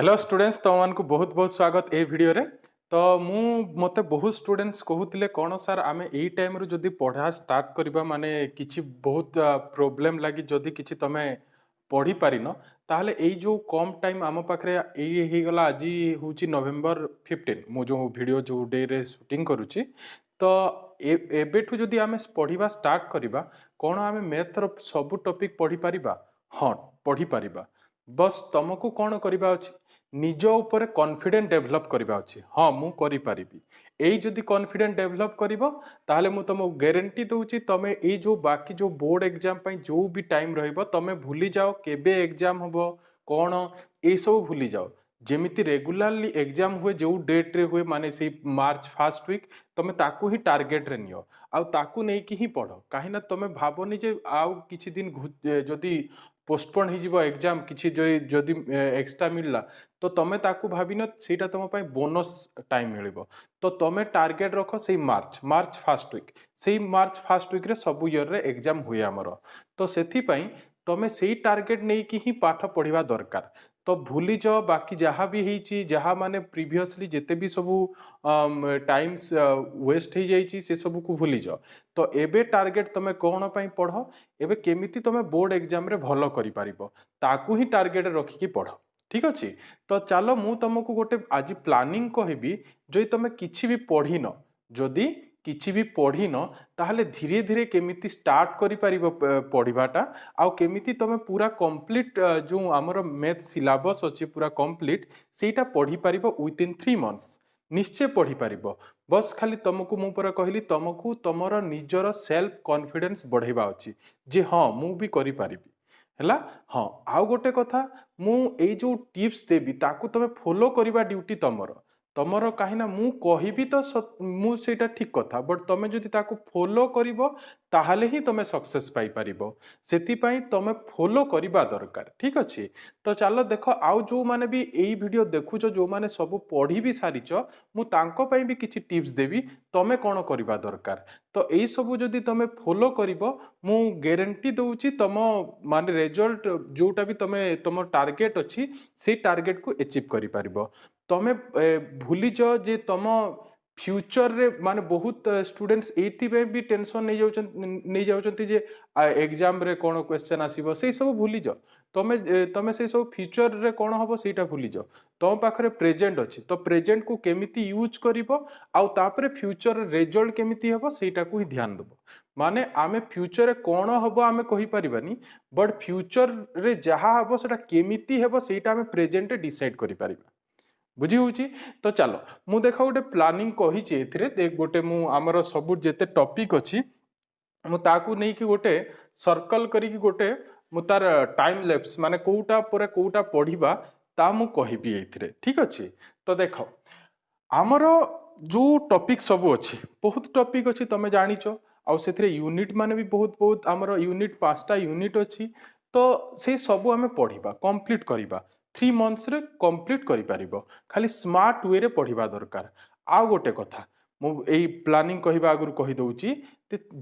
Hello students तुम मानक बहुत बहुत स्वागत ए वीडियो रे। तो मु मते बहुत स्टूडेंट्स कहूतिले कोन सर आमे एई टाइम रो जदी पढ़ा स्टार्ट करबा माने किछि बहुत प्रॉब्लम लागी जदी किछि तमे पढ़ी पारिनो ताहले एई जो कम टाइम आम पाखरे एई हे गला आजी होची नवेम्बर 15 मु जो वीडियो जो डे रे शूटिंग करूची। तो एबेठु जदी आमे पढ़िबा स्टार्ट करबा कोन आमे मैथ रो सब टॉपिक पढ़ी पारिबा। हां पढ़ी पारिबा बस तुमको कौन करबा अछि निज ऊपर कॉन्फिडेंस डेवलप करबा अछि। हाँ मु करि पारिबी एई जदी कॉन्फिडेंस डेवलप करिवो ताहले मु तुमको गारंटी दउची तमे एई जो बाकी जो बोर्ड एग्जाम पई जो भी टाइम रहइबो तमे भूली जाओ केबे एग्जाम हबो कोन ए सब भूली जाओ। जेमिति रेगुलरली एग्जाम हुए जो डेट रे हुए माने से मार्च फर्स्ट वीक तमे ताकू ही टारगेट रे नियो आउ ताकू नै कि ही पढ़ो काहे ना तमे भाबोनी जे आउ किछि दिन जदी पोस्टपोन हो एग्जाम किसी जदि एक्स्ट्रा मिलला तो तमे ताकू भाविन सेटा तुम पाई बोनस टाइम मिलिबो। तो तमे टारगेट रख से मार्च फर्स्ट वीक से मार्च फर्स्ट वीक रे सब ईयर रे एग्जाम हुए आमर। तो सेथि पई तमे सेई टारगेट नै कि ही पाठ पढ़िबा दरकार। तो भूली जाओ बाकी जहाँ भी होईची जहाँ माने प्रीवियसली जेते भी सबू टाइम्स वेस्ट हो जाइए से सब को भूली जाओ। तो एबे टारगेट तमे कौन पाई पढ़ एबे केमिति तमे बोर्ड एग्जाम रे भलो करि पारिबो ताकू ही टारगेट रखिकी पढ़। ठीक अछि। तो चलो मु तुमको गोटे आज प्लानिंग कहबी जो तमे किछि भी पढ़ी न जदि किछि भी पढ़ी न ताहले धीरे धीरे केमिति स्टार्ट करि पारिबो पढ़िबाटा आउ केमिति तमे पूरा कंप्लीट जो हमर मैथ सिलेबस अछि पूरा कंप्लीट सेटा पढ़ी पारिबो विथ इन 3 मंथ्स निश्चय पढ़ी पारिबो। बस खाली तुमको मु पर कहली तुमको तुमर निजर सेल्फ कॉन्फिडेंस बढ़ेबा अछि जे हाँ मु भी करि पारिबी हैला। हाँ आउ गोटे कथा मु ए जो टिप्स देबी ताकू तमे फॉलो करिबा ड्यूटी तमर तमर काहे ना मु कहिबी तो मु सेटा ठीक कथा बट तमे जदि ताकू फॉलो करिवो ताहाले ही तमे सक्सेस पाई पारिबो सेति पई तमे फॉलो करिबा दरकार। ठीक अछि। तो चलो देखो आउ जो माने भी एई वीडियो देखुचो जो माने सब पढ़ी भी सारिचो मु तांको पई भी किछि टिप्स देबी तमे कोन करिबा दरकार। तो एई सब जदि तमे फॉलो करिवो मु गारंटी दउची तम माने रिजल्ट जोटा भी तमे तम टारगेट अछि से टारगेट को अचीव करि पारिबो। तमे भूली जाओ जे तम फ्यूचर रे माने बहुत स्टूडेंट्स एथि भी टेंशन नहीं जाउछंती जे एग्जाम रे कोन क्वेश्चन आसीबो से सब भूली जाओ। तमे से सब फ्यूचर रे कोन हबो सेटा भूली जाओ। तम पाखरे प्रेजेंट अछि तो प्रेजेंट को केमिति यूज करिवो आउ तापरे फ्यूचर रिजल्ट केमिति हबो सेटा को ही ध्यान दबो। माने आमे फ्यूचर रे कोन हबो आमे कहि परिबानी बट फ्यूचर रे जहा हबो सेटा केमिति हबो सेटा आमे प्रेजेंट रे डिसाइड करि परिबा। बुझी होची। तो चलो मु देखा गोटे प्लानिंग कहिची एथिरे देख गोटे मु हमर सब जेते टॉपिक अछि मु ताकू नै कि गोटे सर्कल करी कि गोटे मु तार टाइम लैप्स माने कोउटा परे कोउटा पढिबा ता मु कहिबी एथिरे। ठीक अछि। तो देखो आमर जो टॉपिक सब अछि बहुत टॉपिक अछि तमे जानिचो आउ सेथिरे यूनिट माने भी बहुत बहुत आमर यूनिट 5टा यूनिट अछि। तो से सब आमे पढिबा कंप्लीट करिबा 3 मंथ्स रे कंप्लीट करि पारिबो खाली स्मार्ट वे रे पढिबा दरकार। आ गोटे कथा मु एई प्लानिंग कहिबा आगुर कहि दउची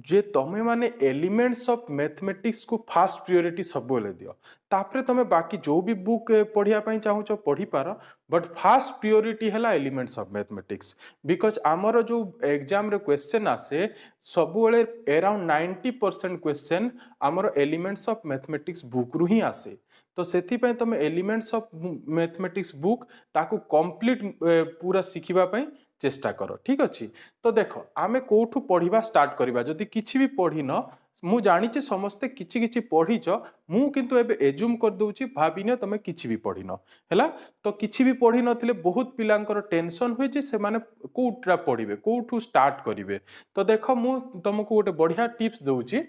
जे तमे माने एलिमेंट्स ऑफ मैथमेटिक्स को फास्ट प्रायोरिटी सब बोले दियो तापरे तमे बाकी जो भी बुक पढ़िया पई चाहूचो पढ़ी पारो बट फास्ट प्रायोरिटी हैला एलिमेंट्स ऑफ मैथमेटिक्स बिकॉज आमर जो एग्जाम रे क्वेश्चन आसे सब बेले अराउंड 90% क्वेश्चन आमर एलिमेंट्स ऑफ मैथमेटिक्स बुक रु ही आसे। तो सेथि पई तमे एलिमेंट्स ऑफ मैथमेटिक्स बुक ताकू कंप्लीट पूरा सिखिबा पई चेष्टा करो। ठीक अछि। तो देखो आमे कोठू पढ़िबा स्टार्ट करिबा जदि किछि भी पढ़ी न मु जानि जे समस्ते किछि किछि पढ़ीच मु किंतु एबे एज्यूम कर दउची भाबिने तमे किछि भी पढ़ी न हैला। तो किछि भी पढ़ी नथिले बहुत पिलांकर टेंशन हुए जे से माने कोठा पढ़िबे कोठू स्टार्ट करिवे। तो देखो मु तुमको गोटे बढ़िया टिप्स दउची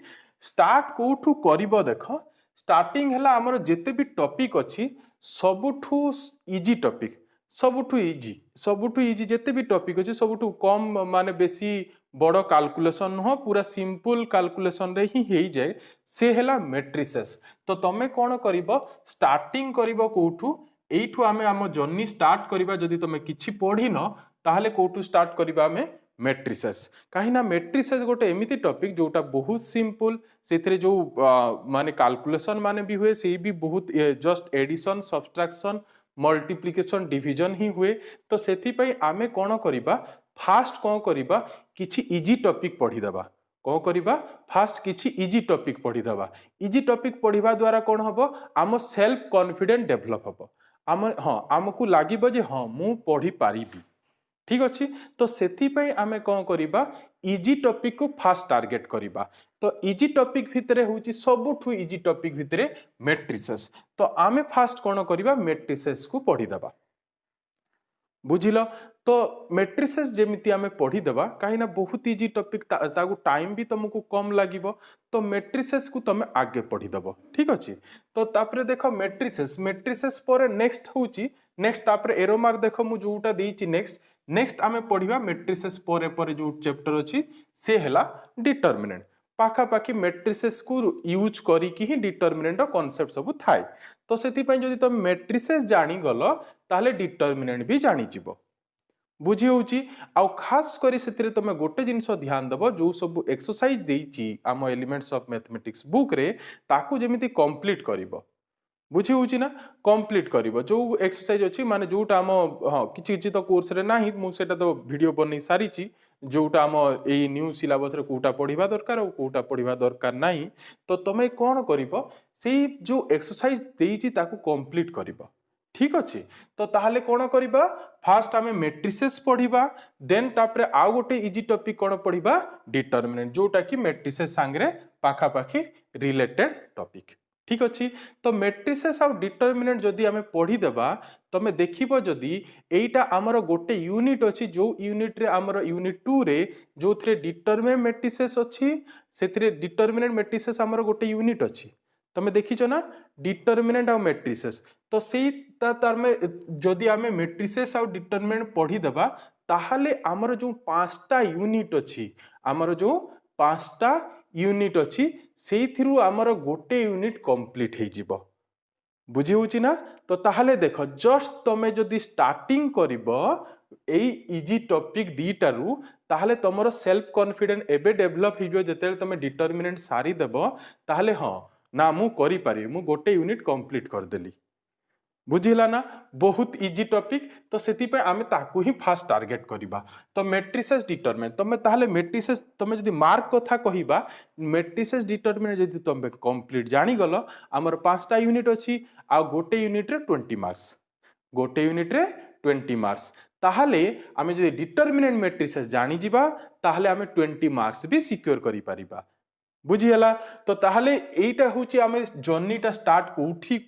स्टार्ट कोठू करिवो। देखो स्टार्टिंग हैला हमर जेते भी टॉपिक अछि सबुठू इजी टॉपिक सबुठू इजी जेते भी टॉपिक अछि सबुठू कम माने बेसी बड़ कैलकुलेशन न पूरा सिंपल कैलकुलेशन रे ही हेई जाए से हैला मैट्रिसेस। तो तमे कोन करिवो स्टार्टिंग करिवो कोठू एठू आमे हम जर्नी स्टार्ट करिबा जदि तमे किछि पढ़ी न ताहले कोठू स्टार्ट करिबा आमे मैट्रिसेस कहीं ना मैट्रिसेस गोटे एमिति टॉपिक जोटा बहुत सिंपल से जो माने कैलकुलेशन माने भी हुए से भी बहुत just addition subtraction multiplication division ही हुए। तो सेथि पई आमे कोन करिबा फास्ट कोन करिबा किछि इजी टॉपिक पढ़ी देबा। कोन करिबा फास्ट किछि इजी टॉपिक पढ़ी देबा। इजी टॉपिक पढ़िबा द्वारा कोन हबो आम सेल्फ कॉन्फिडेंस डेवलप हबो। आम हां आमको लागिबो जे हां मु पढ़ी पारिबी। ठीक अच्छी तो से आम कौन करिबा इजी टॉपिक को फास्ट टारगेट करिबा। तो इजी टॉपिक भितरे होची सबुठु इजी टॉपिक भितरे मैट्रिसेस। तो आमे फास्ट कौन करिबा मैट्रिसेस को पढ़ी देबा। बुझिल तो मैट्रिसेस जेमिति आमे पढ़ी देबा कहीं ना बहुत इजी टॉपिक ताकू टाइम भी तुमको कम लागिबो। तो मैट्रिसेस को तुम आगे पढ़ी देबो। ठीक अच्छी तो तापरे देखो मैट्रिसेस मैट्रिसेस पर नेक्स्ट होची नेक्स्ट तापरे एरो मार्क देखो मु जोटा देइची नेक्स्ट आमे पढ़िबा मैट्रिसेस पर जो चैप्टर अछि से हला डिटरमिनेंट। पाखापाखि मैट्रिसेस को यूज करिकी ही डिटरमिनेंट कॉन्सेप्ट सब थाए। तो सेति पई जदि तुम मैट्रिसेस जानी गलो ताले डिटरमिनेंट भी जानी जिवो। बुझी होची आ खास करी सेतिरे तुम गोटे जिंस ध्यान देबो जो सब एक्सरसाइज देइची आम एलिमेंट्स ऑफ मैथमेटिक्स बुक रे ताकू जेमिति कंप्लीट करिवो। बुझी होची ना कंप्लीट करिवो जो एक्सरसाइज अछि माने जोटा आम हां किछि किछि तो कोर्स रे नाही मु सेटा तो वीडियो बनै सारिची जोटा आम ए न्यू सिलेबस रे कोटा पढिबा दरकार और कोटा पढिबा दरकार नाही। तो तमे कोन करिवो सेही जो एक्सरसाइज देइची ताकू कंप्लीट करिवो। ठीक अच्छे तो ताहले कौन करिबा फास्ट आमे मैट्रिसेस पढ़िबा देन तापरे आउ गोटे इजी टॉपिक कौन पढ़िबा डिटरमिनेंट जोटा कि मैट्रिसेस सांगरे पाखापाखि रिलेटेड टॉपिक। ठीक अच्छी तो मैट्रिसेस आउ डिटरमिनेंट जदि आमे पढ़ी देबा तमे देखिबो जदि एइटा हमर गोटे यूनिट अछि जो यूनिट रे हमर यूनिट 2 रे जो थरे डिटरमिनेंट मैट्रिसेस अछि सेथरे डिटरमिनेंट मैट्रिसेस हमर गोटे यूनिट अछि। तमे देखिछो ना डिटरमिनेंट आउ मैट्रिसेस तो सेही तार में जदि आमे मैट्रिसेस आउ डिटरमिनेंट पढ़ी देबा ताहाले हमर जो पांचटा यूनिट अछि हमर जो पांचटा यूनिट अछि सेथिरु हमर गोटे यूनिट कंप्लीट हे जिवो। बुझी होची ना तो ताहाले देखो जस्ट तमे जदि स्टार्टिंग करिवो एई इजी टॉपिक दीटारू ताहाले तमरो सेल्फ कॉन्फिडेंस एबे डेवलप हिजो जते तमे डिटरमिनेंट सारी देबो ताहाले हां ना मु करि पारि मु गोटे यूनिट कंप्लीट कर देली। बुझिला ना बहुत इजी टॉपिक तो सेति पे आमे ताकू ही फास्ट टारगेट करिबा। तो मैट्रिसेस डिटरमिनेंट तमे ताहाले मैट्रिसेस तमे जदि मार्क कथा कहिबा मैट्रिसेस डिटरमिनेंट जदि तमे कंप्लीट जानि गलो हमर पांचटा यूनिट अछि आ गोटे यूनिट रे 20 मार्क्स गोटे यूनिट रे 20 मार्क्स ताहाले आमे जदि डिटरमिनेंट मैट्रिसेस जानि जिबा ताहाले आमे 20 मार्क्स भी सिक्योर करि पारिबा। बुझीला तो ताहले एटा होची आमे जर्नीटा स्टार्ट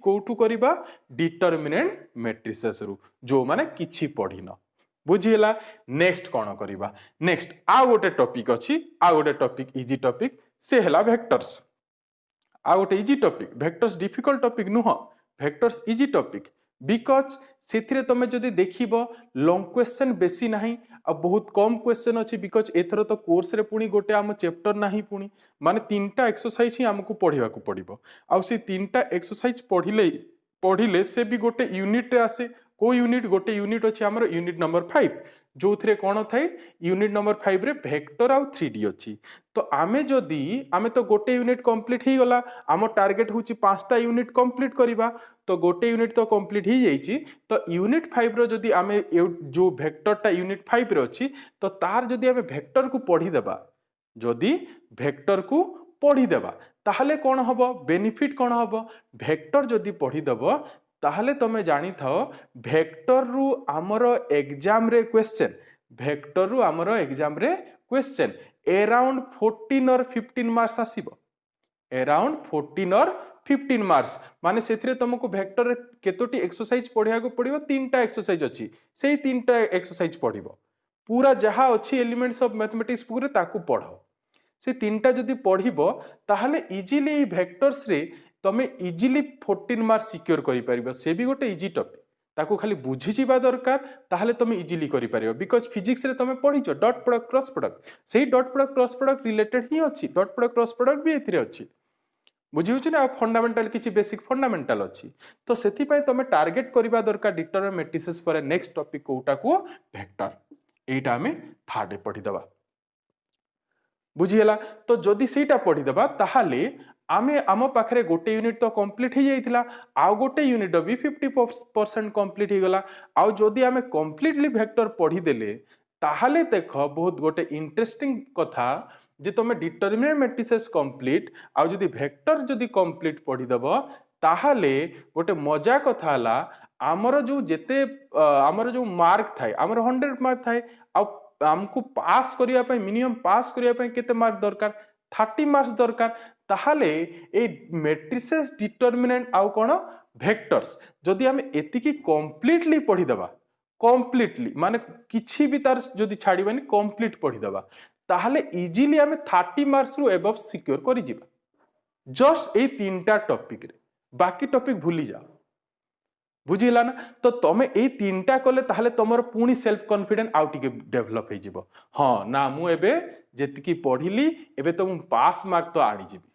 कोठू करिबा डिटरमिनेंट मैट्रिसेस रु जो माने किछि पढ़िन। बुझीला नेक्स्ट कोन करिबा नेक्स्ट आ गोटे टॉपिक अछि आ गोटे टॉपिक इजी टॉपिक से हला वेक्टर्स। आ गोटे easy topic vectors difficult topic नुह वेक्टर्स इजी टॉपिक बिकॉज सेथिरे तमे जदि देखिबो लॉन्ग क्वेश्चन बेसी नाही आ बहुत कम क्वेश्चन अछि बिकॉज एथरो तो कोर्स रे पुनी गोटे आम चैप्टर नाही पुनी माने तीनटा एक्सरसाइज ही हमको पढ़िबा को पड़िबो आ से तीनटा एक्सरसाइज पढ़िले से भी गोटे यूनिट रे आसे को यूनिट गोटे यूनिट अछि हमर यूनिट नंबर 5 जो थरे कोन थाए यूनिट नंबर 5 रे वेक्टर आउ 3D अछि। तो आमे जदि आमे तो गोटे यूनिट कंप्लीट ही गला आम टारगेट होची पांचटा यूनिट कंप्लीट करिबा तो गोटे यूनिट तो कंप्लीट ही जाइछि। तो यूनिट 5 रो जदि आमे जो वेक्टरटा यूनिट 5 रे अछि तो तार जदि आमे वेक्टर को पढ़ी देबा जदि वेक्टर को पढ़ी देबा ताहले कोन हबो बेनिफिट कोन हबो वेक्टर जदि पढ़ी देबो ताहले तमे जानि थाओ वेक्टर रु हमर एग्जाम रे क्वेश्चन वेक्टर रु हमर एग्जाम रे क्वेश्चन अराउंड 14 और 15 मार्क्स आसीबो अराउंड 14 और 15 मार्क्स माने सेथिरे तुमको वेक्टर रे केतोटी एक्सरसाइज पढ़िया को पड़िबो तीनटा एक्सरसाइज अछि सेही तीनटा एक्सरसाइज पढ़िबो पूरा जहा अछि एलिमेंट्स ऑफ मैथमेटिक्स पूरे ताकू पढ़ो से तीनटा जदि पढ़िबो ताहले इजीली वेक्टर्स रे तमे इजीली 14 मार्क्स सिक्योर करि परिबो से भी गोटे इजी टॉपिक ताकू खाली बुझी जिबा दरकार ताहले तमे इजीली करि परिबो बिकॉज़ फिजिक्स रे तमे पढ़िचो डॉट प्रोडक्ट क्रॉस प्रोडक्ट सेही dot product cross product related ही अछि डॉट प्रोडक्ट क्रॉस प्रोडक्ट भी एथिरे अछि बुझी होछि ना फंडामेंटल किछि बेसिक फंडामेंटल अछि। तो सेति पय तमे टारगेट करिबा दरकार डिटरमिनेंट मैट्रिसेस पर नेक्स्ट टॉपिक कोटा को वेक्टर एटा हमें थर्ड पढ़ी दबा बुझीला। तो जदि सेटा पढ़ी दबा ताहाले आमे आम पाखरे गोटे यूनिट तो कंप्लीट हो जाइतिला आउ गोटे यूनिट भी 50% कंप्लीट हो गला आउ जदी आमे कंप्लीटली वेक्टर पढ़ी देले ताहले देख बहुत गोटे इंटरेस्टिंग कथा जे तुम डिटरमिनेंट मैट्रिसेस कंप्लीट आउ जदी वेक्टर जदी कंप्लीट पढ़ी दबो ताहले गोटे मजा कथा हला आमर जो जेते आमर जो मार्क थाए आमर 100 मार्क थाए आउ हमको पास करिया पय मिनिमम पास करिया पय केते मार्क दरकार 30 मार्क्स दरकार ताहले ए मैट्रिसेस डिटरमिनेंट आउ कोन वेक्टर्स जदी हम एतिकी कंप्लीटली पढ़ी दबा कंप्लीटली माने किछि भी तार जदी छाड़ीबानी कंप्लीट पढ़ी दबा ताहले इजीली हम 30 मार्क्स रु एबव सिक्योर करि जिबा जस्ट ए तीनटा टॉपिक रे बाकी टॉपिक भूली जा बुझिला ना तो तमे ए तीनटा कले ताहले तमर पूरी सेल्फ कॉन्फिडेंस आउ टिके डेवलप हे जिवो हां ना मु एबे जेतिकी पढ़िली एबे तो मु पास मार्क तो आनी जिबी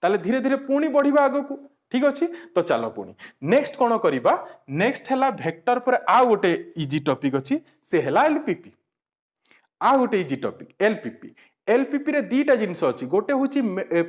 ताले धीरे धीरे पूरी बढ़िबा आगो को ठीक अछि तो चलो पूरी नेक्स्ट कोन करिबा नेक्स्ट हला वेक्टर पर आ गोटे इजी टॉपिक अछि से हला एलपीपी आ गोटे इजी टॉपिक एलपीपी एलपीपी रे दीटा जिंस अछि गोटे होची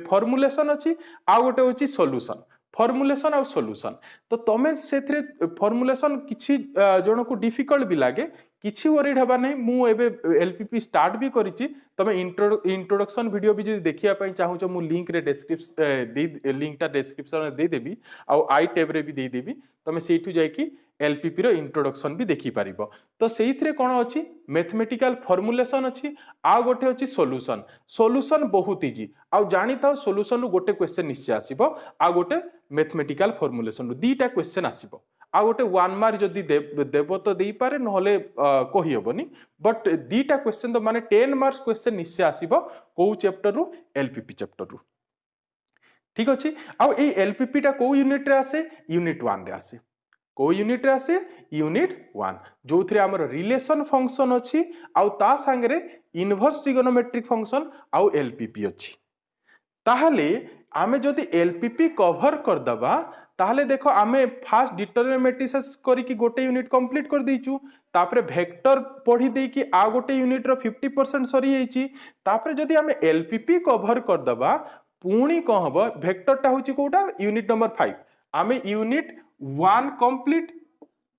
फॉर्मुलेशन अछि आ गोटे होची सॉल्यूशन फॉर्मुलेशन और सॉल्यूशन तो तमे सेथरे फॉर्मुलेशन किछि जण को डिफिकल्ट भी लागे किछि वरीड हबा नै मु एबे एलपीपी स्टार्ट भी करिछि तमे इंट्रोडक्शन वीडियो भी जदि देखिया पई चाहू छ मु लिंक रे डिस्क्रिप्शन दे लिंक ता डिस्क्रिप्शन रे दे देबी आ आई टैब रे भी दे देबी तमे सेठु जाय कि एलपीपी रो इंट्रोडक्शन भी देखि पारिबो तो सेइथरे कोन अछि मैथमेटिकल फॉर्मुलेशन अछि आ गोटे अछि सॉल्यूशन सॉल्यूशन बहुत इजी आ जानि ताओ सॉल्यूशन रो गोटे क्वेश्चन निश्चय आसीबो आ गोटे मैथमेटिकल फॉर्मुलेशन रो दीटा क्वेश्चन आसीबो आ गोटे 1 मार्क जदी देबो तो देई पारे नहले कहि हेबनी बट दीटा क्वेश्चन तो माने 10 मार्क्स क्वेश्चन निश्चय आसीबो को चैप्टर रो एलपीपी चैप्टर रो ठीक अछि आ ए एलपीपी टा को यूनिट रे आसे यूनिट 1 रे आसे को यूनिट रे आसे यूनिट 1 जो थरे हमर रिलेशन फंक्शन अछि आ ता संगे इनवर्स ट्रिगोनोमेट्रिक फंक्शन आ एलपीपी अछि ताहले आमे जदि एलपीपी कवर कर दबा ताहले देखो आमे फास्ट डिटरमिनेंट मैट्रिसेस करी कि गोटे यूनिट कंप्लीट कर देइचू तापरे वेक्टर पढ़ी दे कि आ गोटे यूनिट रो 50% सरी जाईची तापरे जदि आमे एलपीपी कवर कर दबा पुणी को हबो वेक्टर टा होची कोटा यूनिट नंबर 5 आमे यूनिट 1 कंप्लीट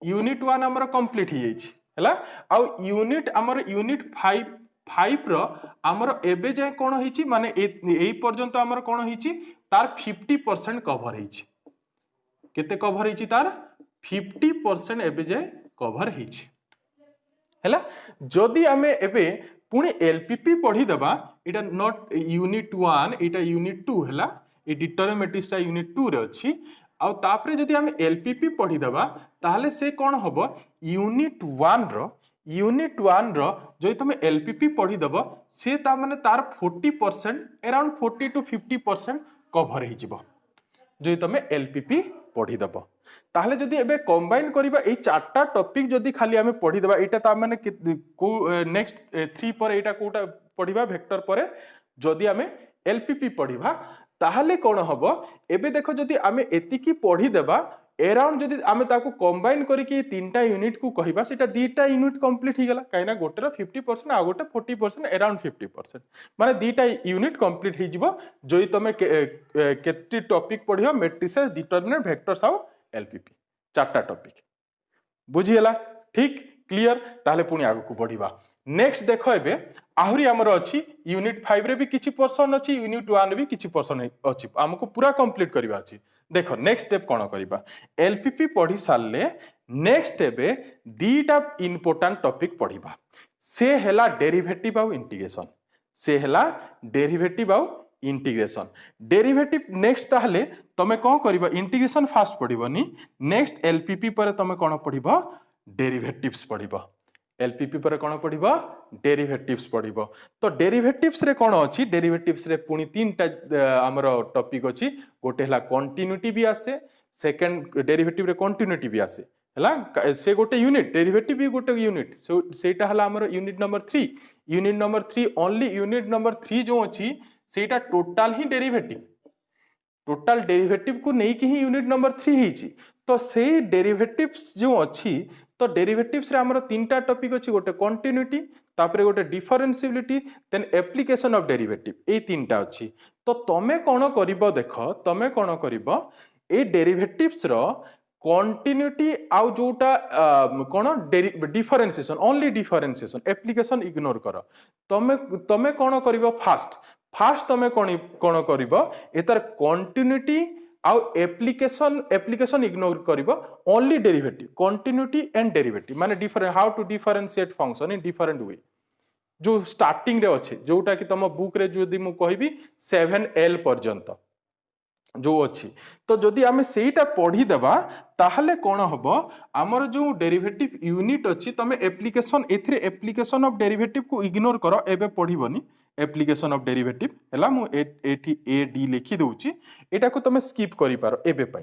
यूनिट 1 हमर कंप्लीट ही जाईची हला आ यूनिट हमर यूनिट 5 रो हमर एबे जाय कोन होईची माने एई पर्यंत हमर कोन होईची तार 50% कवर होईची केते कवर होईची तार 50% एबे जाय कवर होईची हला जदी हमें एबे पुणी एलपीपी पढ़ी दबा इटा नॉट यूनिट 1 इटा यूनिट 2 हला ए डिटरमिनेंट टा यूनिट 2 रे अछि आ तापरे जदी हम एलपीपी पढ़ी दबा ताहले से कोन हबो यूनिट 1 रो जो तुम एलपीपी पढ़ी दबो से ता माने तार 40% अराउंड 40 to 50% कवर हो जिवो जो तुम एलपीपी पढ़ी दबो ताहले जदी एबे कंबाइन करिबा ए चारटा टॉपिक जदी खाली हमें पढ़ी दबा एटा ता माने को नेक्स्ट 3 पर एटा कोटा पढ़िबा वेक्टर परे जदी हमें एलपीपी पढ़िबा ताहले कोन हबो एबे देखो जदी हमें एतिकी पढ़ी देबा अराउंड जदी आमे ताको कंबाइन करी कि तीनटा यूनिट को कहिबा सेटा दीटा यूनिट कंप्लीट ही गला काइना गोटे रो 50% आ गोटे 40% अराउंड 50% माने दीटा यूनिट कंप्लीट ही जिवो जोई तमे केति टॉपिक पढियो मैट्रिसेस डिटरमिनेंट वेक्टर्स आ एलपीपी चारटा टॉपिक बुझियला ठीक क्लियर ताहले पुनी आगु को बढ़िबा नेक्स्ट देखो एबे आहुरी हमर अछि यूनिट 5 रे भी किछि पर्सन अछि यूनिट 1 भी किछि पर्सन अछि हमको पूरा कंप्लीट करबा अछि देखो नेक्स्ट स्टेप कोन करिबा एलपीपी पढ़ी सालले नेक्स्ट एबे दीटा इंपोर्टेंट टॉपिक पढ़िबा से हेला डेरिवेटिव आ इंटीग्रेशन से हेला डेरिवेटिव आ इंटीग्रेशन डेरिवेटिव नेक्स्ट ताहले तमे कोन करिबा इंटीग्रेशन फास्ट पढ़िबनी नेक्स्ट एलपीपी पर तमे कोन पढ़िबा डेरिवेटिव्स पढ़िबा एलपीपी पर कोन पढ़िबा डेरिवेटिव्स पढ़िबो तो डेरिवेटिव्स रे कोन अछि डेरिवेटिव्स रे पुनी तीनटा हमरो टॉपिक अछि गोटे हला कंटिन्यूटी भी आसे सेकंड डेरिवेटिव रे कंटिन्यूटी भी आसे हला से गोटे यूनिट डेरिवेटिव भी गोटे यूनिट सेटा हला हमरो unit number 3 only unit number 3 जो अछि सेटा टोटल ही डेरिवेटिव को नै कि ही यूनिट नंबर 3 हिची तो से डेरिवेटिव्स जो अछि तो डेरिवेटिव्स रे हमर तीनटा टॉपिक अछि, गोटे कंटिन्यूटी, तापरे गोटे differentiability, then application of derivative, ए तीनटा अछि। तो तमे कोन करिवो देख, तमे कोन करिवो ए डेरिवेटिव्स रो कंटिन्यूटी आउ जोटा कोन differentiation, only differentiation, application ignore कर। तमे तमे कोन करिवो फास्ट तमे कोन करिवो एतार कंटिन्यूटी आउ एप्लीकेशन इग्नोर करिवो, only derivative, continuity and derivative माने different, how to differentiate function in different way, जो स्टार्टिंग रे अच्छे, जोटा कि तुम बुक रे जदि मु कहबी 7L पर्यंत जो अच्छी। तो जदि आमे सेटा पढ़ी देबा ताहले कोन हबो, हमर जो डेरिवेटिव यूनिट अच्छी, तमे एप्लीकेशन एथिरे एप्लीकेशन ऑफ डेरिवेटिव को इग्नोर करो, एबे पढ़िबोनी एप्लीकेशन ऑफ डेरिवेटिव हला, मु एठी ए डी लिखि दउची, एटा को तमे स्किप करि पारो एबे पई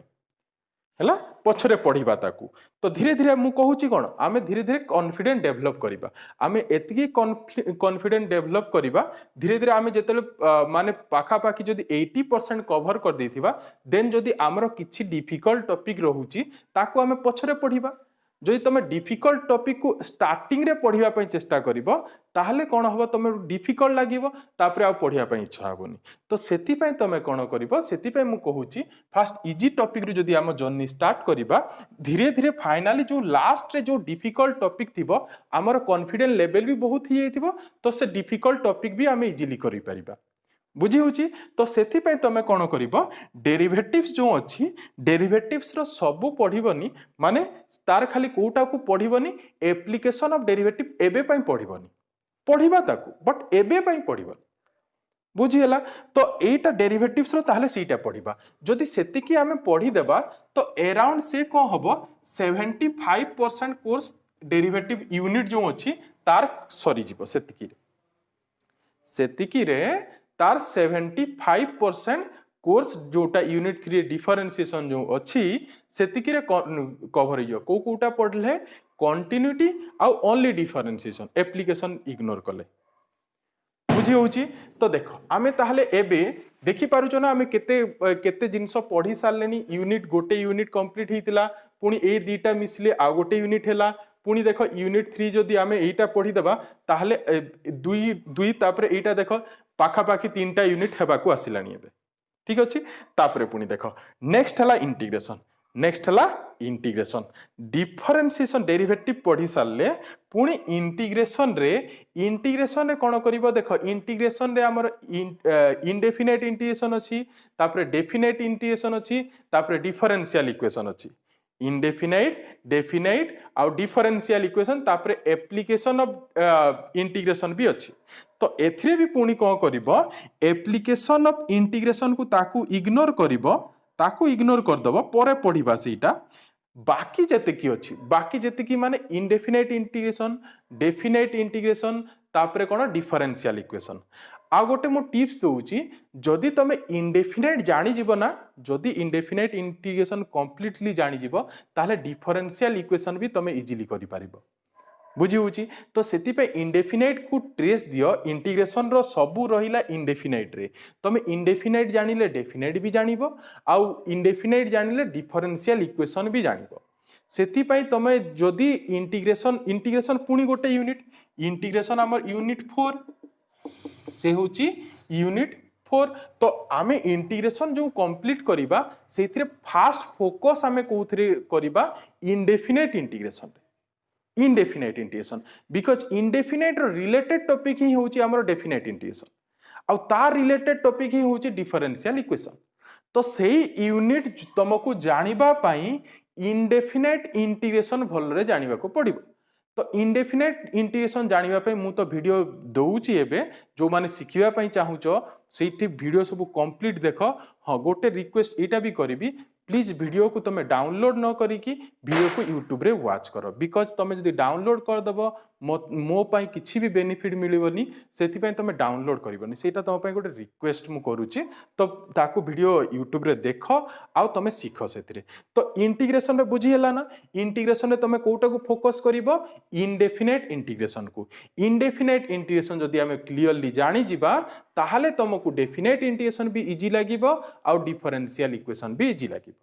हला, पछरे पढ़िबा ताकू। तो धीरे धीरे मु कहूची कोन, आमे धीरे धीरे कॉन्फिडेंस डेवलप करिबा, आमे एतकी कॉन्फिडेंस डेवलप करिबा, धीरे धीरे आमे जेतले माने पाखा पाखी जदि 80% कवर कर देथिबा, देन जदि हमरो किछि डिफिकल्ट टॉपिक रहूची ताकू आमे पछरे पढ़िबा। जदि तमे डिफिकल्ट टॉपिक को स्टार्टिंग रे पढ़िबा पई चेष्टा करिवो ताहले कोन हबो, तमे डिफिकल्ट लागिवो, तापरे आ पढ़िबा पई इच्छा हबोनी। तो सेति पई तमे कोन करिवो, सेति पई मु कहूची फास्ट इजी टॉपिक रे जदि हम जर्नी स्टार्ट करिबा, धीरे धीरे फाइनली जो लास्ट रे जो डिफिकल्ट टॉपिक थिबो, हमर कॉन्फिडेंस लेवल भी बहुत ही जाइथिबो, तो से डिफिकल्ट टॉपिक भी आमे इजीली करि परिबा। बुझी होची। तो सेति पई तमे कोन करिवो, डेरिवेटिव्स जो अछि, डेरिवेटिव्स रो सबु पढिबनी, माने तार खाली कोटा को पढिबनी, एप्लीकेशन ऑफ डेरिवेटिव एबे पई पढिबनी, पढिबा ताकू बट एबे पई पढिबनी। बुझी हला। तो एटा डेरिवेटिव्स रो ताहले सीटा पढिबा, जदि सेति की हमें पढी देबा तो अराउंड से को हबो 75% कोर्स डेरिवेटिव यूनिट जो अछि तार सरी जीवो, सेतिकी रे तार 75% कोर्स जोटा यूनिट 3 डिफरेंशिएशन जो अच्छी सेतिकी रे कवर हियो। को कोटा पढ़ले कंटिन्यूटी आ ओनली डिफरेंशिएशन, एप्लीकेशन इग्नोर कले। बुझी होची। तो देखो आमे ताहले एबे देखि पारुचो ना, आमे केते केते जिंस पढ़ी सारलेनी। यूनिट गोटे यूनिट कंप्लीट हितिला, पुनी ए दीटा मिसले आ गोटे यूनिट हैला, पुनी देखो यूनिट 3 जदि आमे एटा पढ़ी देबा ताहले दुई तापरे एटा देखो पाखा पाखी 3टा यूनिट हेबा को आसिलानी एबे। ठीक अछि। तापरे पुनी देखो नेक्स्ट हला इंटीग्रेशन, नेक्स्ट हला इंटीग्रेशन, डिफरेंशिएशन डेरिवेटिव पढ़ी सारले पुनी इंटीग्रेशन रे कोन करिवो, देखो इंटीग्रेशन रे हमर इनडेफिनाइट इंटीग्रेशन अछि, तापरे डेफिनाइट इंटीग्रेशन अछि, तापरे डिफरेंशियल इक्वेशन अछि। इनडेफिनाइट, डेफिनाइट आउ डिफरेंशियल इक्वेशन, तापरे एप्लीकेशन ऑफ इंटीग्रेशन भी अछि। तो एथिरे भी पुनी कोन करिवो, एप्लीकेशन ऑफ इंटीग्रेशन को ताकू इग्नोर करिवो, ताकू इग्नोर कर दबो, परे पढ़िबा सेटा। बाकी जते की अछि, बाकी जते की माने इनडेफिनाइट इंटीग्रेशन, डेफिनाइट इंटीग्रेशन, तापरे कोन डिफरेंशियल इक्वेशन। आ गोटे मो टिप्स दउची, जदि तमे इनडेफिनाइट जानि जीवो ना, जदि इनडेफिनाइट इंटीग्रेशन कंप्लीटली जानि जीवो ताहले डिफरेंशियल इक्वेशन भी तमे इजीली करि पारिबो। बुझी होची। तो सेति पे इनडेफिनाइट को ट्रेस दियो, इंटीग्रेशन रो सबु रहिला इनडेफिनाइट रे, तमे इनडेफिनाइट जानिले डेफिनाइट भी जानिबो, आउ इनडेफिनाइट जानिले डिफरेंशियल इक्वेशन भी जानिबो। सेति पई तमे जदि इंटीग्रेशन पुनी गोटे यूनिट, इंटीग्रेशन हमर यूनिट 4 से होची यूनिट 4। तो आमे इंटीग्रेशन जो कंप्लीट करिबा सेथिरे फास्ट फोकस आमे कोथरे करिबा, indefinite integration, indefinite integration, because indefinite रो रिलेटेड टॉपिक ही होची हमर डेफिनाइट इंटीग्रेशन, आ तार रिलेटेड टॉपिक ही होची डिफरेंशियल इक्वेशन। तो सेही यूनिट तुमको जानिबा पई इनडेफिनाइट इंटीग्रेशन भलरे जानिबा को पड़िबो। तो इनडेफिनाइट इंटीग्रेशन जानिबा पई मु तो वीडियो दउची एबे, जो माने सिखिबा पई चाहुचो सेठी वीडियो सब कंप्लीट देखो। हाँ गोटे रिक्वेस्ट एटा भी करिवि, प्लीज वीडियो को तुम डाउनलोड न करिकी वीडियो को यूट्यूब रे वॉच करो, बिकॉज तुम जदि डाउनलोड कर दबो मो पई किछि भी बेनिफिट मिलिबनी, सेति पई तुम डाउनलोड करिवनी, सेटा तुम पई गोटे रिक्वेस्ट मु करूची। तो ताको वीडियो यूट्यूब रे देखो आउ तुम सीखो सेतिरे। तो इंटीग्रेशन रे बुझी हला ना, इंटीग्रेशन रे तुम कोटा को फोकस करिवो, इनडेफिनाइट इंटीग्रेशन को। इनडेफिनाइट इंटीग्रेशन जदि हमें क्लियरली जानि जिबा ताहले तुमको डेफिनाइट इंटीग्रेशन भी इजी लागिबो, आउ डिफरेंशियल इक्वेशन भी इजी लागिबो।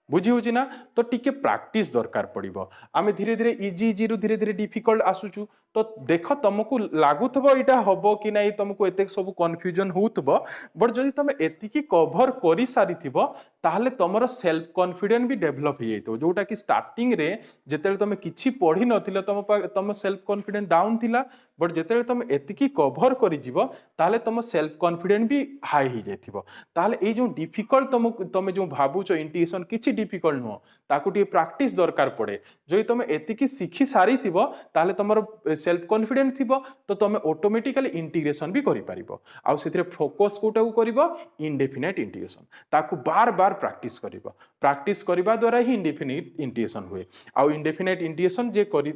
बुझी होची ना तो टिके प्रैक्टिस दरकार पड़िबो आमे धीरे धीरे इजी इजी रु धीरे धीरे डिफिकल्ट आसुचु तो देख तुमको लागुथबो इटा हबो कि नाही तुमको एते सब कंफ्यूजन होउतबो बट जदि तुम एतिकी कवर करि सारिथिबो ताहले तुमरो सेल्फ कॉन्फिडेंस भी डेवलप हो जाइतो जोटा कि स्टार्टिंग रे जेतेले तुम किछि पढ़ी नथिलो तुम सेल्फ कॉन्फिडेंस डाउन थिला बट जेतेले तुम एतिकी कवर करि जिवो ताहले तुम सेल्फ कॉन्फिडेंस भी हाई हो जाइथिबो ताहले ए जो डिफिकल्ट तुम जो भाबुचो इंट्यूशन किछि डिफिकल्ट नुह ताकू टी प्रैक्टिस दरकार पड़े जदि तुम एतिकी शिखी सारी थिबो ताहले तुमरो सेल्फ कॉन्फिडेंस थिबो तो तुम ऑटोमेटिकली इंटीग्रेशन भी करि परिबो आ सेथिरे फोकस कोटा करिवो इंडेफिनाइट इंटीग्रेशन ताकू बार बार प्रैक्टिस करिवो प्रैक्टिस करबा द्वारा ही इंडेफिनाइट इंटीग्रेशन हुए आ इंडेफिनाइट इंटीग्रेशन जे करि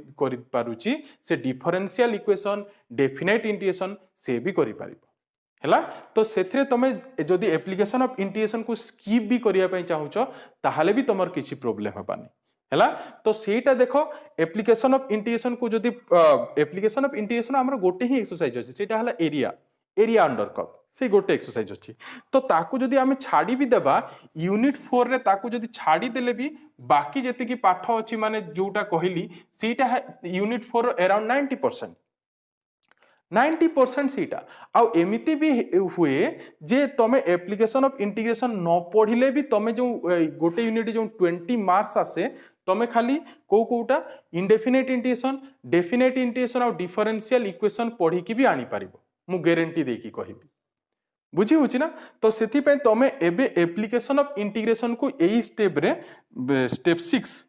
पारुची से डिफरेंशियल इक्वेशन डेफिनाइट इंटीग्रेशन से भी करि परिबो हैला तो सेथरे तमे जदि एप्लीकेशन ऑफ इंटीग्रेशन को स्किप भी करिया पई चाहुचो ताहाले भी तमर किछि प्रॉब्लम हेबानी हैला तो सेटा देखो एप्लीकेशन ऑफ इंटीग्रेशन को जदि एप्लीकेशन ऑफ इंटीग्रेशन हमर गोटे ही एक्सरसाइज अछि सेटा हला एरिया एरिया अंडर कर्व से गोटे एक्सरसाइज अछि तो ताकू जदि आमे छाडी भी देबा यूनिट 4 रे ताकू जदि छाडी देले भी बाकी जति की पाठ अछि माने जोटा कहिली सेटा यूनिट 4 अराउंड 90% 90% सीटा आउ एमिति भी हुए जे तमे एप्लीकेशन ऑफ इंटीग्रेशन न पढ़िले भी तमे जो गोटे यूनिट जो 20 मार्क्स आसे तमे खाली कोटा इंडेफिनाइट इंटीग्रेशन डेफिनाइट इंटीग्रेशन और डिफरेंशियल इक्वेशन पढ़ी की भी आनी पारिबो मु गारंटी देकी कहिबी बुझी होची ना तो सेति पे तमे एबे एप्लीकेशन ऑफ इंटीग्रेशन को एई स्टेप रे स्टेप 6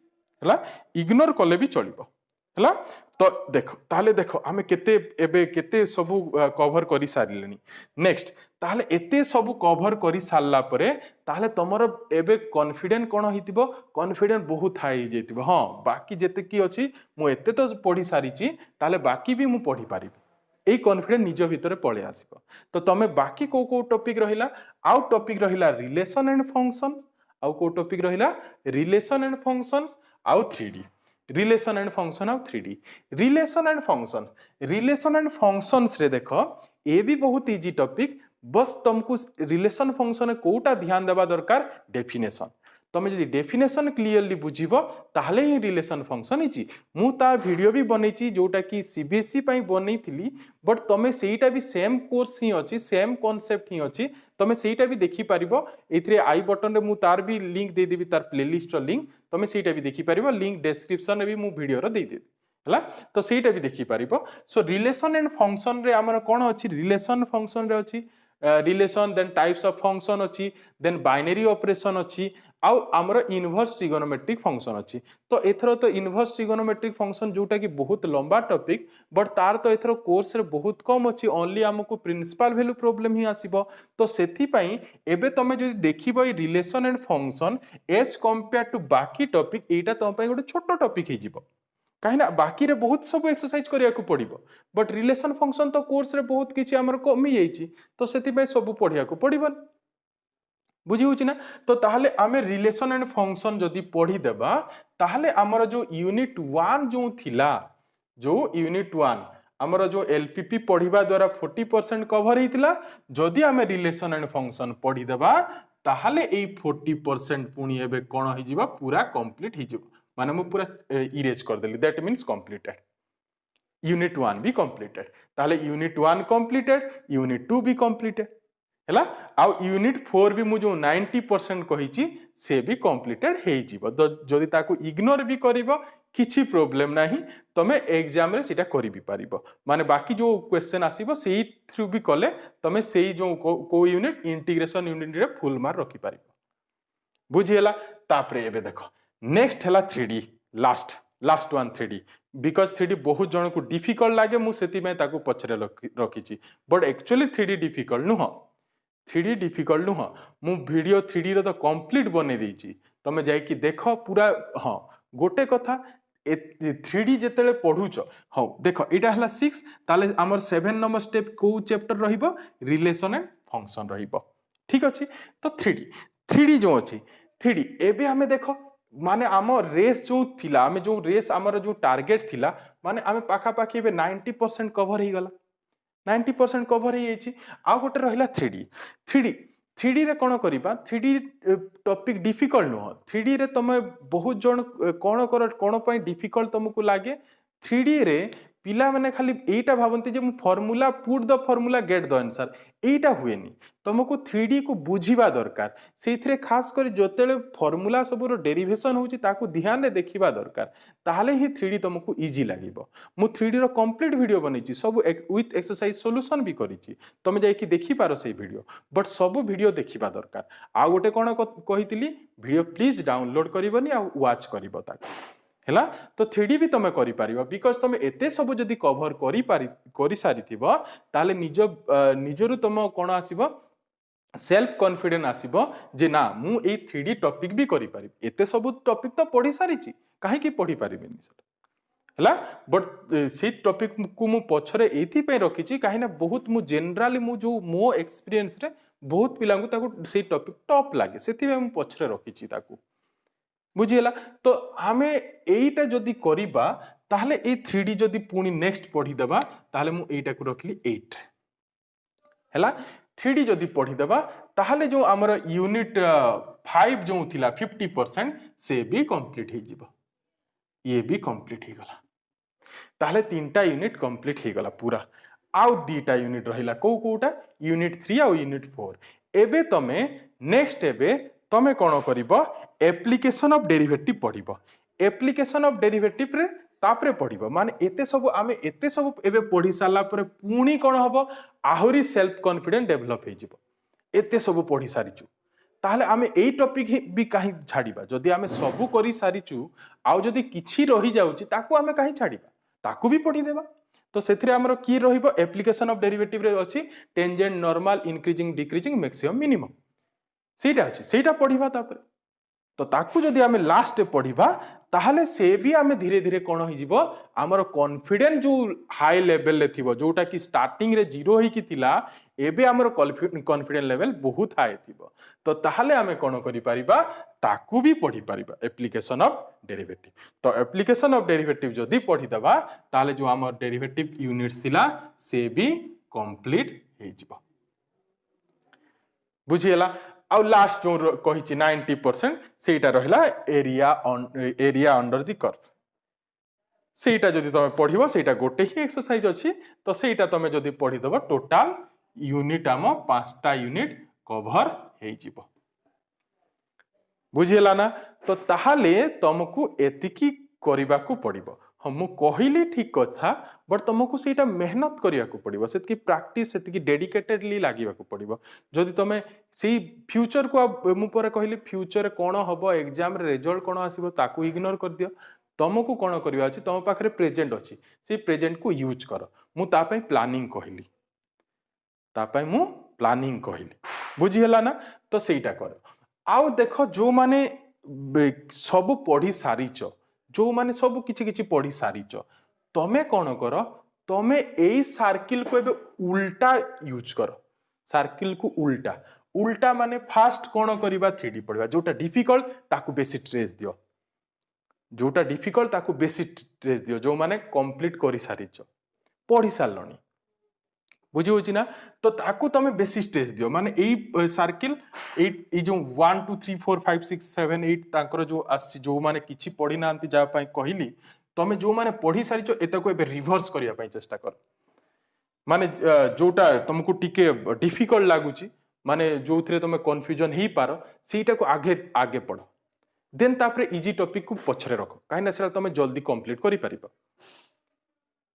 हला इग्नोर कले भी चलिबो हला तो देखो ताले देखो आमे केते एबे केते सब कवर करि सारिलेनी नेक्स्ट ताले एते सब कवर करि सारला परे ताले तमरो एबे कॉन्फिडेंस कोन हितिबो कॉन्फिडेंस बहुत हाई जेतिबो हां बाकी जेते की अछि मु एते तो पढी सारिची ताले बाकी भी मु पढी पारिबी ए कॉन्फिडेंस निज भीतर पळे आसीबो तो तमे बाकी को टॉपिक रहिला आउ टॉपिक रहिला रिलेशन एंड फंक्शंस आउ को टॉपिक रहिला रिलेशन एंड फंक्शंस आउ 3D relation and function of 3D relation and functions रे देखो ये भी बहुत इजी टॉपिक बस तुमको रिलेशन फंक्शन कोटा ध्यान देवा दरकार डेफिनेशन तमे जदि डेफिनेशन क्लियरली बुझिबो ताहले ही रिलेशन फंक्शन इची मु तार वीडियो भी बनैची जोटा कि सीबीएसई पई बनैथिली बट तमे सेटा भी सेम कोर्स ही अछि सेम कांसेप्ट ही अछि तमे सेटा भी देखि पारिबो एथरे आई बटन रे मु तार भी लिंक दे देबी तार प्लेलिस्ट रो लिंक तमे सेटा भी देखि पारिबो लिंक डिस्क्रिप्शन रे भी मु वीडियो रो दे देबी हला तो सेटा भी देखि पारिबो सो रिलेशन एंड फंक्शन रे हमर कोन अछि रिलेशन फंक्शन रे अछि relation then types of function अछि देन बाइनरी ऑपरेशन अछि आउ आमर इनवर्स ट्रिगोनोमेट्रिक फंक्शन अछि तो एथरो तो इनवर्स ट्रिगोनोमेट्रिक फंक्शन जोटा कि बहुत लंबा टॉपिक बट तार तो एथरो कोर्स रे बहुत कम अछि ओनली हमको प्रिंसिपल वैल्यू प्रॉब्लम ही आसीबो तो सेथि पई एबे तमे जदि देखिबो ई relation and function as compare to बाकी टॉपिक एटा तम पई गोटे छोटो टॉपिक हे जिवो कहीं बाकी रे बहुत सब एक्सरसाइज करिया को पड़िबो बट रिलेशन फंक्शन तो कोर्स रे बहुत किछि हमर कमी जाईची तो सेथि पई सब पढ़िया को पड़िबो बुझी होची ना तो ताहले आमे रिलेशन एंड फंक्शन जदि पढ़ी देबा ताहले हमर जो यूनिट 1 जो थिला जो यूनिट 1 हमर जो एलपीपी पढ़िबा द्वारा 40% कवर हेतिला जदि आमे रिलेशन एंड फंक्शन पढ़ी देबा ताहले एई 40% पुनी एबे कोन हि जिवो पूरा कंप्लीट हि जिवो माने मु पूरा इरेज कर देली दैट मींस कंप्लीटेड यूनिट 1 भी कंप्लीटेड ताहले यूनिट 1 कंप्लीटेड यूनिट 2 भी कंप्लीटेड हैला आउ यूनिट 4 भी मु जो 90% कहिची से भी कंप्लीटेड हे जिवो जदि ताकू इग्नोर भी करिवो किछि प्रॉब्लम नाही तमे एग्जाम रे सेटा करि भी पारिबो माने बाकी जो क्वेश्चन आसीबो सेही थ्रू भी कले तमे सेही जो को यूनिट इंटीग्रेशन यूनिट रे फुल मार्क रखि पारिबो बुझियला तापरे एबे देखो नेक्स्ट हैला 3D last one 3D because 3D बहुत जन को डिफिकल्ट लागे मु सेति में ताकू पछरे रखिची बट एक्चुअली 3D डिफिकल्ट नु 3D डिफिकल्ट नुह मु वीडियो 3D रो तो कंप्लीट बने देइची तमे जाई कि देखो पूरा हां गोटे कथा 3D जेतेले पढुचो हां देखो एटा हला 6 ताले हमर 7 नंबर स्टेप को चैप्टर रहिबो रिलेशन एंड फंक्शन रहिबो ठीक अछि तो 3D जो अछि 3D एबे हमें देखो माने आम रेस जो थिला हमें जो रेस हमर जो टारगेट थिला माने हमें पाखा पाखी एबे 90% कवर हे गला 90% कवर हो आ गोटे रहिला 3D 3D रे कौन करिबा 3D टॉपिक डिफिकल्ट नुह 3D रे तमे बहुत जन कौन कर कौन पई डिफिकल्ट तुमको लागे 3D रे पिला माने खाली एटा भाबंती जे मु formula put the formula get the answer एटा हुएनी तुमको 3D को बुझीबा दरकार सेथिरे खास कर जतेले फार्मूला सबरो डेरिवेशन होची ताकू ध्यान रे देखिबा दरकार ताहले ही 3D तुमको इजी लागिबो मु 3D रो कंप्लीट वीडियो बनेची सब विथ एक्सरसाइज सॉल्यूशन भी करिची तमे जाई कि देखि पारो से वीडियो बट सब वीडियो देखिबा दरकार आ गोटे कोन कहितली वीडियो प्लीज डाउनलोड करिवनी आ वॉच करिवो ताकू हैला तो 3D भी तमे करि पारिबो बिकॉज़ तमे एते सब जदी कवर करि सारी थिबो ताले निजरु तम कोन आसीबो सेल्फ कॉन्फिडेंस आसीबो जे ना मु ए 3D टॉपिक भी करि पारि एते सब टॉपिक तो पढी सारिची काहे कि पढी पारिबेनी सर हैला बट से टॉपिक को मु पछरे एथि पे रखिची काहे ना बहुत मु जनरली मु जो मो एक्सपीरियंस रे बहुत पिला को ताको से टॉपिक टॉप लागे सेथि पे मु पछरे रखिची ताको बुझिला तो आमे एइटा जदी करिबा ताहले ए 3D जदी पुनी नेक्स्ट पढी देबा ताहले मु एइटा को रखली 8 हैला 3D जदी पढी देबा ताहले जो हमर यूनिट 5 जो थिला 50% से भी कंप्लीट हे जिवो ये भी कंप्लीट हे गला ताहले तीनटा यूनिट कंप्लीट हे गला पूरा आउ दीटा यूनिट रहिला कोटा यूनिट 3 आ यूनिट 4 एबे तमे नेक्स्ट एबे तमे कोन करिवो एप्लीकेशन ऑफ डेरिवेटिव पढिबो एप्लीकेशन ऑफ डेरिवेटिव रे तापरे पढिबो माने एते सब आमे एते सब एबे पढी साला परे पुणी कोन हबो आहुरी सेल्फ कॉन्फिडेंस डेवलप हे जिवो एते सब पढी सारिचु ताहले आमे एई टॉपिक भी काहे छाडिबा जदी आमे सब करि सारिचु आउ जदी किछि रहि जाउची ताकू आमे काहे छाडिबा ताकू भी पढी देबा तो सेथिरे हमरो की रहिबो एप्लीकेशन ऑफ डेरिवेटिव रे अछि tangent normal increasing decreasing maximum minimum सेटा अछि सेटा पढिबा तापर तो ताकू जदी आमे लास्ट पढिबा ताहले से भी आमे धीरे धीरे कोन होई जिवो हमरो कॉन्फिडेंस जो हाई लेवल ले थिबो जोटा कि स्टार्टिंग रे 0 होई कि थिला एबे हमरो कॉन्फिडेंस लेवल बहुत हाई थिबो तो ताहले आमे कोन करि परिबा ताकू भी पढी परिबा एप्लीकेशन ऑफ डेरिवेटिव तो एप्लीकेशन ऑफ डेरिवेटिव जदी पढी दबा ताहले जो हमर डेरिवेटिव यूनिट्स थिला से भी कंप्लीट हे जिवो बुझियला आउ लास्ट जो कहिछि 90% सेटा रहिला एरिया अंडर द कर्व सेटा जदी तमे पढिबो सेटा गोटे ही एक्सरसाइज अछि तो सेटा तमे जदी पढि दबो टोटल यूनिट आम 5टा यूनिट कवर हे जिवो बुझियला ना तो ताहाले तुमको एतिकी करिबा को पड़िबो हम कहली ठीक कथा बट तुमको सेटा मेहनत करिया को पड़िबो सेतकी प्रैक्टिस सेतकी डेडिकेटेडली लागिबा को पड़िबो जदी तमे सेही फ्यूचर को मु पर कहली फ्यूचर कोन हबो एग्जाम रे रिजल्ट कोन आसीबो ताकू इग्नोर कर दियो तुमको कोन करिया अछि तुम पाखरे प्रेजेंट अछि से प्रेजेंट को यूज करो मु ता पई प्लानिंग कहली ता पई मु प्लानिंग कहली बुझी हला ना तो सेटा करो आउ देखो जो माने सब पढ़ी सारीच जो माने सब किछि किछि पढ़ी सारीच तमे कोन करो तमे एई सर्किल को एबे उल्टा यूज करो सर्किल को उल्टा उल्टा माने फास्ट कोन करिबा 3D पढ़िबा जोटा डिफिकल्ट ताकू बेसी स्ट्रेस दियो जोटा डिफिकल्ट ताकू बेसी स्ट्रेस दियो जो माने कंप्लीट करि सारीच पढ़ी सारलणी बुझी होची ना तो ताकू तमे बेसी स्ट्रेस दियो माने एई सर्किल ए जो 1 2 3 4 5 6 7 8 ताकर जो आसी जो माने किछि पढ़ी नांती जा पई कहली तमे जो माने पढ़ी सारिचो एता को एबे रिवर्स करिया पई चेष्टा कर माने जोटा तुमको टिके डिफिकल्ट लागुची माने जोथरे तमे कंफ्यूजन ही पारो सेटा को आगे आगे पढ़ो देन तापरे इजी टॉपिक को पछरे रखो काहे ना सेला तमे जल्दी कंप्लीट करि परिबो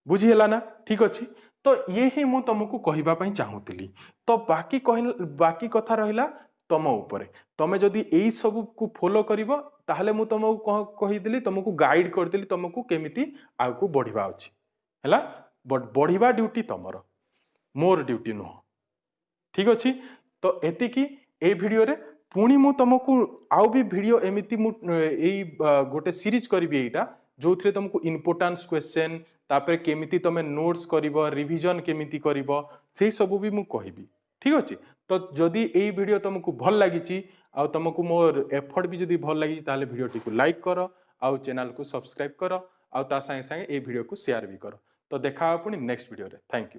बुझी हला ना ठीक अछि तो ये ही मु तुमको कहिबा पई चाहूतिली तो बाकी कथा रहिला तम ऊपर तमे जदी एई सब को फॉलो करिवो ताहले मु तुमको कहि तुमको गाइड कर देली तुमको केमिति आगु बढ़िबा अछि हैला बट बढ़िबा ड्यूटी तमरो मोर ड्यूटी नो ठीक अछि तो एति की ए वीडियो रे पुणी मु तुमको आउ भी वीडियो एमिति मु एई गोटे सीरीज करबी एटा जोथरे तुमको इंपोर्टेंस क्वेश्चन तापर केमिति तमे नोट्स करिवो रिवीजन केमिति करिवो सेही सब भी मु कहिबी ठीक अछि तो जदी एई वीडियो तुमको भल लागिची आ तुमको मोर एफर्ट भी जदी भल लागी ताले वीडियो टी को लाइक करो आ चैनल को सब्सक्राइब करो आ ता संगे संगे ए वीडियो को शेयर भी करो तो देखा पुणी नेक्स्ट वीडियो रे थैंक यू।